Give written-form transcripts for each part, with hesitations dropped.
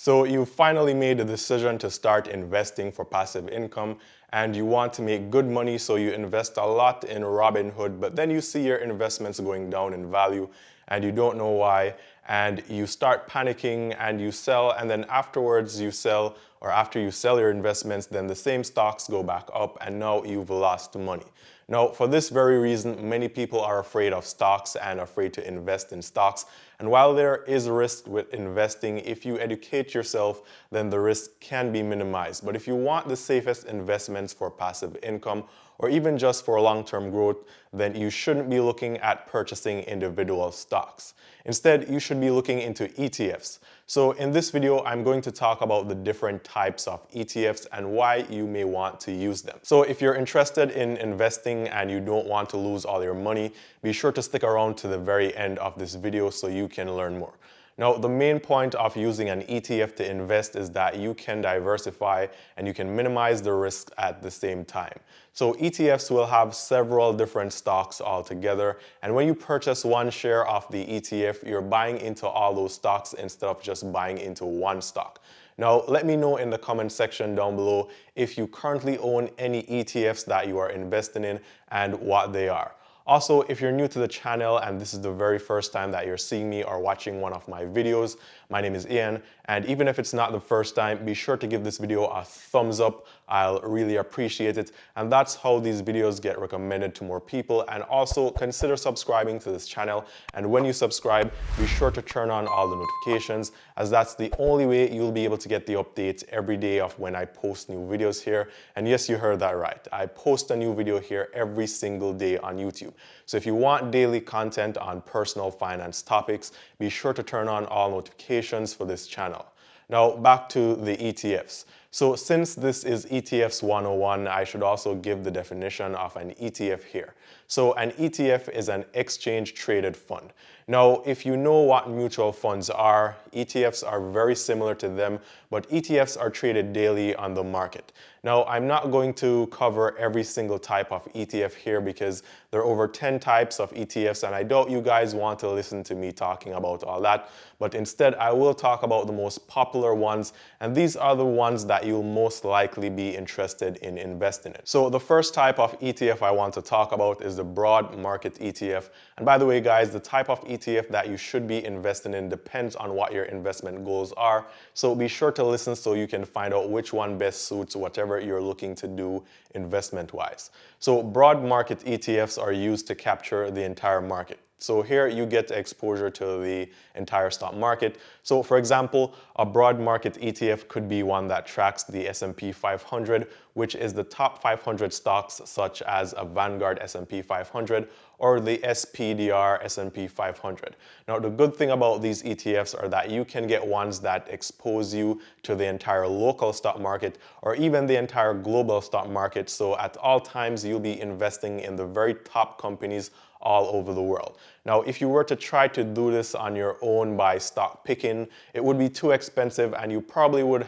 So you finally made the decision to start investing for passive income and you want to make good money, so you invest a lot in Robinhood, but then you see your investments going down in value and you don't know why, and you start panicking and you sell, and then afterwards you sell, or after you sell your investments, then the same stocks go back up and now you've lost money. Now, for this very reason, many people are afraid of stocks and afraid to invest in stocks. And while there is a risk with investing, if you educate yourself, then the risk can be minimized. But if you want the safest investments for passive income, or even just for long-term growth, then you shouldn't be looking at purchasing individual stocks. Instead, you should be looking into ETFs. So in this video, I'm going to talk about the different types of ETFs and why you may want to use them. So if you're interested in investing and you don't want to lose all your money, be sure to stick around to the very end of this video so you can learn more. Now, the main point of using an ETF to invest is that you can diversify and you can minimize the risk at the same time. So ETFs will have several different stocks altogether, and when you purchase one share of the ETF, you're buying into all those stocks instead of just buying into one stock. Now, let me know in the comment section down below if you currently own any ETFs that you are investing in and what they are. Also, if you're new to the channel and this is the very first time that you're seeing me or watching one of my videos, my name is Ian, and even if it's not the first time, be sure to give this video a thumbs up. I'll really appreciate it, and that's how these videos get recommended to more people. And also consider subscribing to this channel, and when you subscribe, be sure to turn on all the notifications, as that's the only way you'll be able to get the updates every day of when I post new videos here. And yes, you heard that right, I post a new video here every single day on YouTube. So if you want daily content on personal finance topics, be sure to turn on all notifications for this channel. Now back to the ETFs. So since this is ETFs 101, I should also give the definition of an ETF here. So an ETF is an exchange traded fund. Now, if you know what mutual funds are, ETFs are very similar to them, but ETFs are traded daily on the market. Now, I'm not going to cover every single type of ETF here because there are over 10 types of ETFs, and I doubt you guys want to listen to me talking about all that. But instead, I will talk about the most popular ones, and these are the ones that you'll most likely be interested in investing in. So the first type of ETF I want to talk about is the broad market ETF. And by the way, guys, the type of ETF that you should be investing in depends on what your investment goals are. So be sure to listen so you can find out which one best suits whatever you're looking to do investment-wise. So broad market ETFs are used to capture the entire market. So here you get exposure to the entire stock market. So for example, a broad market ETF could be one that tracks the S&P 500, which is the top 500 stocks such as a Vanguard S&P 500 or the SPDR S&P 500. Now, the good thing about these ETFs are that you can get ones that expose you to the entire local stock market or even the entire global stock market. So at all times, you'll be investing in the very top companies all over the world. Now, if you were to try to do this on your own by stock picking, it would be too expensive, and you probably would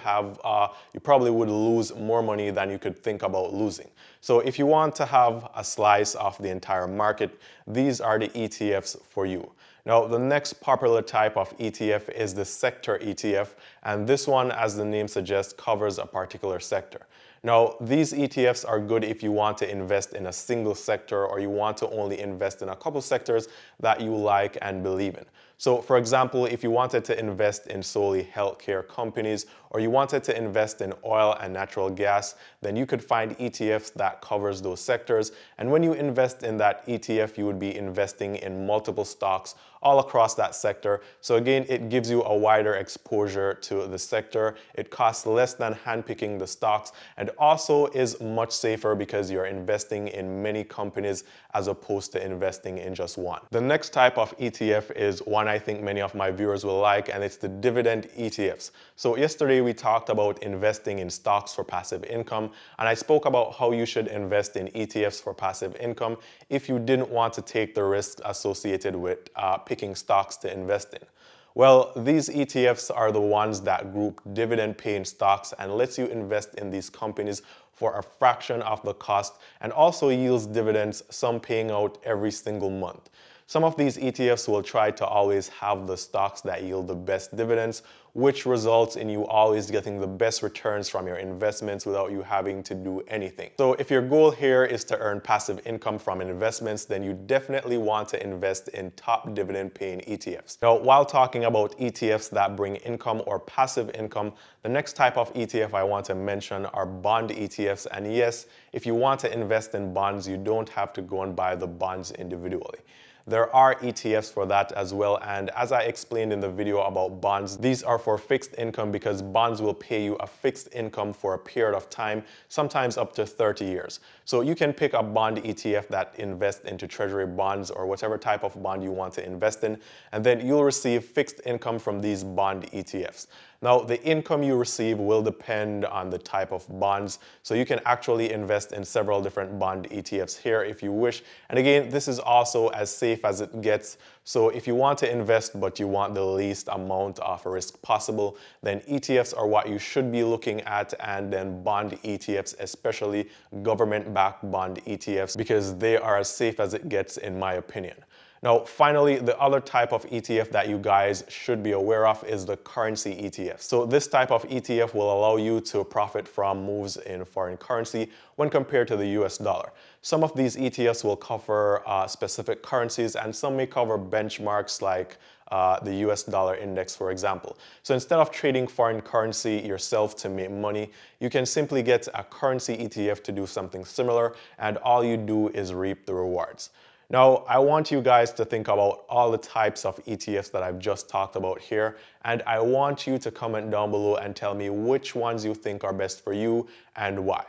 lose more money than you could think about losing. So if you want to have a slice of the entire market, these are the ETFs for you. Now, the next popular type of ETF is the sector ETF, and this one, as the name suggests, covers a particular sector. Now, these ETFs are good if you want to invest in a single sector or you want to only invest in a couple sectors that you like and believe in. So for example, if you wanted to invest in solely healthcare companies or you wanted to invest in oil and natural gas, then you could find ETFs that covers those sectors. And when you invest in that ETF, you would be investing in multiple stocks all across that sector. So again, it gives you a wider exposure to the sector. It costs less than handpicking the stocks and also is much safer because you're investing in many companies as opposed to investing in just one. The next type of ETF is one I think many of my viewers will like, and it's the dividend ETFs. So yesterday we talked about investing in stocks for passive income, and I spoke about how you should invest in ETFs for passive income if you didn't want to take the risk associated with picking stocks to invest in. Well, these ETFs are the ones that group dividend-paying stocks and lets you invest in these companies for a fraction of the cost and also yields dividends, some paying out every single month. Some of these ETFs will try to always have the stocks that yield the best dividends, which results in you always getting the best returns from your investments without you having to do anything. So if your goal here is to earn passive income from investments, then you definitely want to invest in top dividend paying ETFs. Now, while talking about ETFs that bring income or passive income, the next type of ETF I want to mention are bond ETFs. And yes, if you want to invest in bonds, you don't have to go and buy the bonds individually. There are ETFs for that as well, and as I explained in the video about bonds, these are for fixed income because bonds will pay you a fixed income for a period of time, sometimes up to 30 years. So you can pick a bond ETF that invests into treasury bonds or whatever type of bond you want to invest in, and then you'll receive fixed income from these bond ETFs. Now, the income you receive will depend on the type of bonds, so you can actually invest in several different bond ETFs here if you wish. And again, this is also as safe as it gets. So if you want to invest but you want the least amount of risk possible, then ETFs are what you should be looking at, and then bond ETFs, especially government-backed bond ETFs, because they are as safe as it gets in my opinion. Now, finally, the other type of ETF that you guys should be aware of is the currency ETF. So this type of ETF will allow you to profit from moves in foreign currency when compared to the US dollar. Some of these ETFs will cover specific currencies, and some may cover benchmarks like the US dollar index, for example. So instead of trading foreign currency yourself to make money, you can simply get a currency ETF to do something similar, and all you do is reap the rewards. Now, I want you guys to think about all the types of ETFs that I've just talked about here, and I want you to comment down below and tell me which ones you think are best for you and why.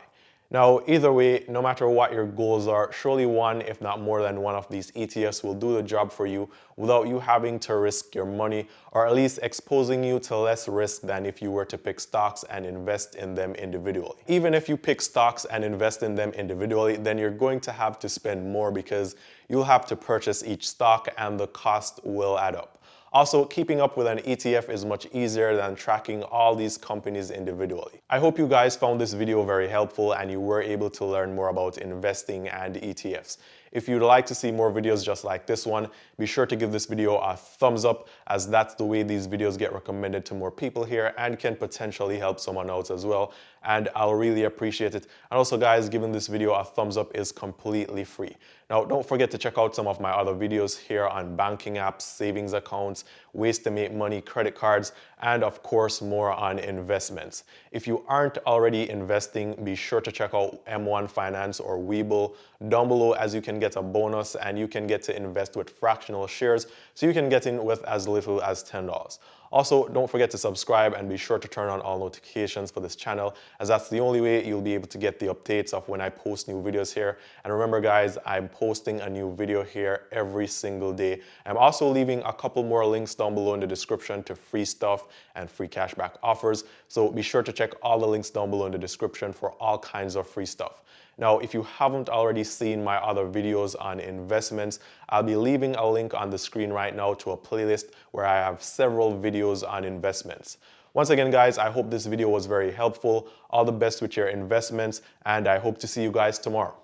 Now, either way, no matter what your goals are, surely one, if not more than one of these ETFs will do the job for you without you having to risk your money, or at least exposing you to less risk than if you were to pick stocks and invest in them individually. Even if you pick stocks and invest in them individually, then you're going to have to spend more because you'll have to purchase each stock and the cost will add up. Also, keeping up with an ETF is much easier than tracking all these companies individually. I hope you guys found this video very helpful and you were able to learn more about investing and ETFs. If you'd like to see more videos just like this one, be sure to give this video a thumbs up, as that's the way these videos get recommended to more people here and can potentially help someone else as well. And I'll really appreciate it. And also guys, giving this video a thumbs up is completely free. Now, don't forget to check out some of my other videos here on banking apps, savings accounts, ways to make money, credit cards, and of course more on investments. If you aren't already investing, be sure to check out M1 Finance or WEBULL down below, as you can get a bonus and you can get to invest with fractional shares, so you can get in with as little as $10. Also, don't forget to subscribe and be sure to turn on all notifications for this channel, as that's the only way you'll be able to get the updates of when I post new videos here. And remember guys, I'm posting a new video here every single day. I'm also leaving a couple more links down below in the description to free stuff and free cashback offers. So be sure to check all the links down below in the description for all kinds of free stuff. Now, if you haven't already seen my other videos on investments, I'll be leaving a link on the screen right now to a playlist where I have several videos on investments. Once again, guys, I hope this video was very helpful. All the best with your investments, and I hope to see you guys tomorrow.